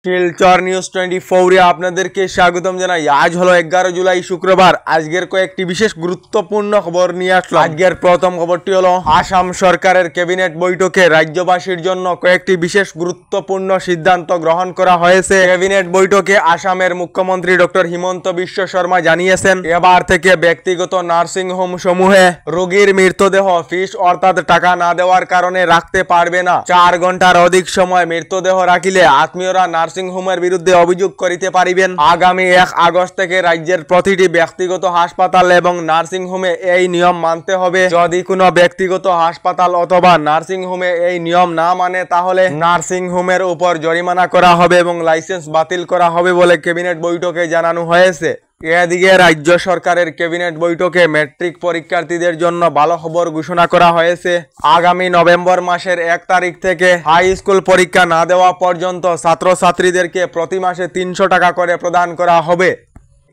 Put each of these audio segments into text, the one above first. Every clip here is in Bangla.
শিলচর নিউজ 24 এ আপনাদেরকে স্বাগতম জানাই। আজ হলো 11 জুলাই শুক্রবার। আজকের কয়েকটি বিশেষ গুরুত্বপূর্ণ খবর নিয়ে আসলাম। আজকের প্রথম খবরটি হলো আসাম সরকারের ক্যাবিনেট বৈঠকে রাজ্যবাসীর জন্য কয়েকটি বিশেষ গুরুত্বপূর্ণ সিদ্ধান্ত গ্রহণ করা হয়েছে। ক্যাবিনেট বৈঠকে আসামের মুখ্যমন্ত্রী ডক্টর হিমন্ত বিশ্ব শর্মা জানিয়েছেন, এবার থেকে ব্যক্তিগত নার্সিং হোম সমূহে রোগীর মৃতদেহ ফিস অর্থাৎ টাকা না দেওয়ার কারণে রাখতে পারবে না। 4 ঘন্টার অধিক সময় মৃতদেহ রাখিলে আত্মীয়রা নার্সিং হোমের বিরুদ্ধে অভিযোগ করিতে পারিবেন। আগামী 1 আগস্ট থেকে রাজ্যের প্রতিটি ব্যক্তিগত হাসপাতাল এবং নার্সিং হোমে এই নিয়ম মানতে হবে। যদি কোনো ব্যক্তিগত হাসপাতাল অথবা নার্সিং হোমে এই নিয়ম না মানে তাহলে নার্সিং হোমের উপর জরিমানা করা হবে এবং লাইসেন্স বাতিল করা হবে বলে ক্যাবিনেট বৈঠকে জানানো হয়েছে। এদিকে রাজ্য সরকারের ক্যাবিনেট বৈঠকে ম্যাট্রিক পরীক্ষার্থীদের জন্য ভালো খবর ঘোষণা করা হয়েছে। আগামী নভেম্বর মাসের 1 তারিখ থেকে হাই স্কুল পরীক্ষা না দেওয়া পর্যন্ত ছাত্রছাত্রীদেরকে প্রতি মাসে 300 টাকা করে প্রদান করা হবে।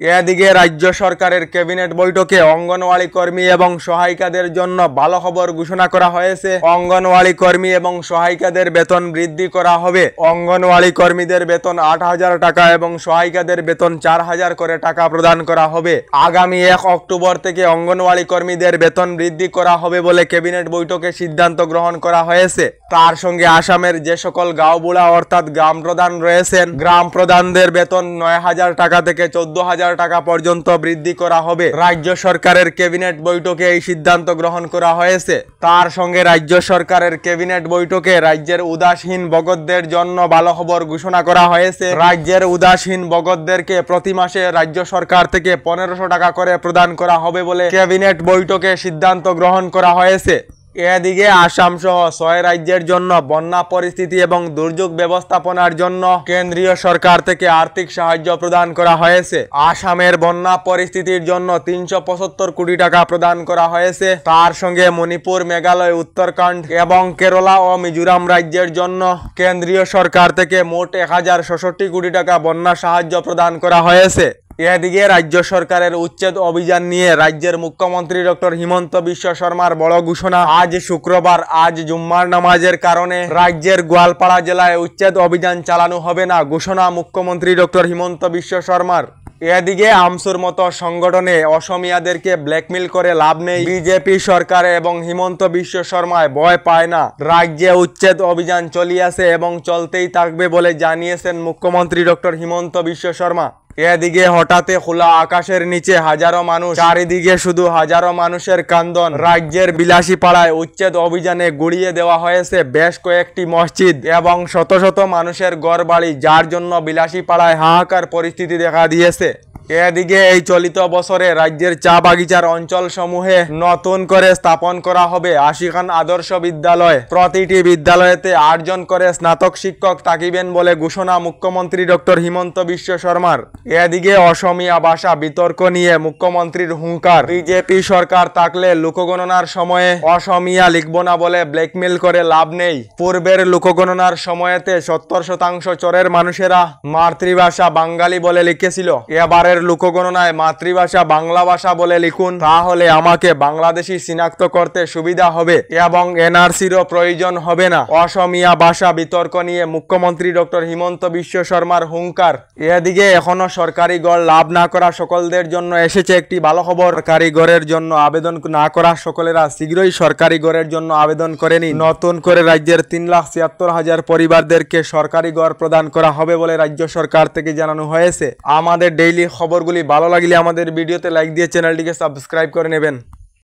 এদিকে রাজ্য সরকারের ক্যাবিনেট বৈঠকে অঙ্গনওয়াড়ি কর্মী এবং সহায়িকাদের জন্য ভালো খবর ঘোষণা করা হয়েছে। অঙ্গনওয়াড়ি কর্মী এবং সহায়িকাদের বেতন বৃদ্ধি করা হবে। অঙ্গনওয়াড়ি কর্মীদের বেতন 8,000 টাকা এবং সহায়িকাদের বেতন 4,000 করে টাকা প্রদান করা হবে। আগামী 1 অক্টোবর থেকে অঙ্গনওয়াড়ি কর্মীদের বেতন বৃদ্ধি করা হবে বলে ক্যাবিনেট বৈঠকে সিদ্ধান্ত গ্রহণ করা হয়েছে। তার সঙ্গে আসামের যে সকল গাঁওবুড়া অর্থাৎ গ্রাম প্রধান রয়েছেন, গ্রাম প্রধানদের বেতন 9,000 টাকা থেকে 14,000 টাকা পর্যন্ত বৃদ্ধি করা হবে। রাজ্য সরকারের ক্যাবিনেট বৈঠকে এই সিদ্ধান্ত গ্রহণ করা হয়েছে। তার সঙ্গে রাজ্য সরকারের ক্যাবিনেট বৈঠকে রাজ্যের উদাসীন ভগতদের জন্য ভালো খবর ঘোষণা করা হয়েছে। রাজ্যের উদাসীন ভগতদেরকে প্রতি মাসে রাজ্য সরকার থেকে 1500 টাকা করে প্রদান করা হবে বলে ক্যাবিনেট বৈঠকে সিদ্ধান্ত গ্রহণ করা হয়েছে। এদিকে আসাম সহ 6 রাজ্যের জন্য বন্যা পরিস্থিতি এবং দুর্যোগ ব্যবস্থাপনার জন্য কেন্দ্রীয় সরকার থেকে আর্থিক সাহায্য প্রদান করা হয়েছে। আসামের বন্যা পরিস্থিতির জন্য 375 কোটি টাকা প্রদান করা হয়েছে। তার সঙ্গে মণিপুর, মেঘালয়, উত্তরাখণ্ড এবং কেরালা ও মিজোরাম রাজ্যের জন্য কেন্দ্রীয় সরকার থেকে মোট 1066 কোটি টাকা বন্যা সাহায্য প্রদান করা হয়েছে। এদিকে রাজ্য সরকারের উচ্ছেদ অভিযান নিয়ে রাজ্যের মুখ্যমন্ত্রী ডক্টর হিমন্ত বিশ্ব শর্মার বড় ঘোষণা। আজ শুক্রবার, আজ জুম্মার নামাজের কারণে রাজ্যের গোয়ালপাড়া জেলায় উচ্ছেদ অভিযান চালানো হবে না, ঘোষণা মুখ্যমন্ত্রী ডক্টর হিমন্ত বিশ্ব শর্মার। এদিকে আমসুর মতো সংগঠনে অসমিয়াদেরকে ব্ল্যাকমেল করে লাভ নেই। বিজেপি সরকার এবং হিমন্ত বিশ্ব শর্মায় ভয় পায় না। রাজ্যে উচ্ছেদ অভিযান চলিয়াছে এবং চলতেই থাকবে বলে জানিয়েছেন মুখ্যমন্ত্রী ডক্টর হিমন্ত বিশ্ব শর্মা। এদিকে হঠাৎ খোলা আকাশের নিচে হাজারো মানুষ, চারিদিকে শুধু হাজারো মানুষের কান্দন। রাজ্যের বিলাসী পাড়ায় উচ্ছেদ অভিযানে গুড়িয়ে দেওয়া হয়েছে বেশ কয়েকটি মসজিদ এবং শত শত মানুষের ঘরবাড়ি, যার জন্য বিলাসী পাড়ায় হাহাকার পরিস্থিতি দেখা দিয়েছে। এদিকে এই চলিত বছরে রাজ্যের চা বাগিচার অঞ্চল সমূহে নতুন করে স্থাপন করা হবে 80 খান আদর্শ বিদ্যালয়। প্রতিটি বিদ্যালয়তে 8 জন করে স্নাতক শিক্ষক থাকিবেন বলে ঘোষণা মুখ্যমন্ত্রী ডক্টর হিমন্ত বিশ্ব শর্মার। এদিকে অসমিয়া ভাষা বিতর্ক নিয়ে মুখ্যমন্ত্রীর হুঙ্কার। বিজেপি সরকার থাকলে লোকগণনার সময়ে অসমিয়া লিখব না বলে ব্ল্যাকমেল করে লাভ নেই। পূর্বের লোকগণনার সময়তে 70% চরের মানুষেরা মাতৃভাষা বাঙালি বলে লিখেছিল। এবারে লোকগণনায় মাতৃভাষা বাংলা ভাষা বলে লিখুন, তাহলে আমাকে বাংলাদেশি চিনাক্ত করতে সুবিধা হবে এবং এনআরসিরও প্রয়োজন হবে না। অসমিয়া ভাষা বিতর্ক নিয়ে মুখ্যমন্ত্রী ডক্টর হিমন্ত বিশ্ব শর্মার হুঙ্কার। এদিকে এখনো সরকারি ঘর লাভ না করা সকলদের জন্য এসেছে একটি ভালো খবর। সরকারি ঘরের জন্য আবেদন না করা সকলেরা শীঘ্রই সরকারি ঘরের জন্য আবেদন করে নিন। নতুন করে রাজ্যের 3,76,000 পরিবারদেরকে সরকারি ঘর প্রদান করা হবে বলে রাজ্য সরকার থেকে জানানো হয়েছে। আমাদের ডেইলি খবরগুলি ভালো লাগলে আমাদের ভিডিওতে লাইক দিয়ে চ্যানেলটিকে সাবস্ক্রাইব করে নেবেন।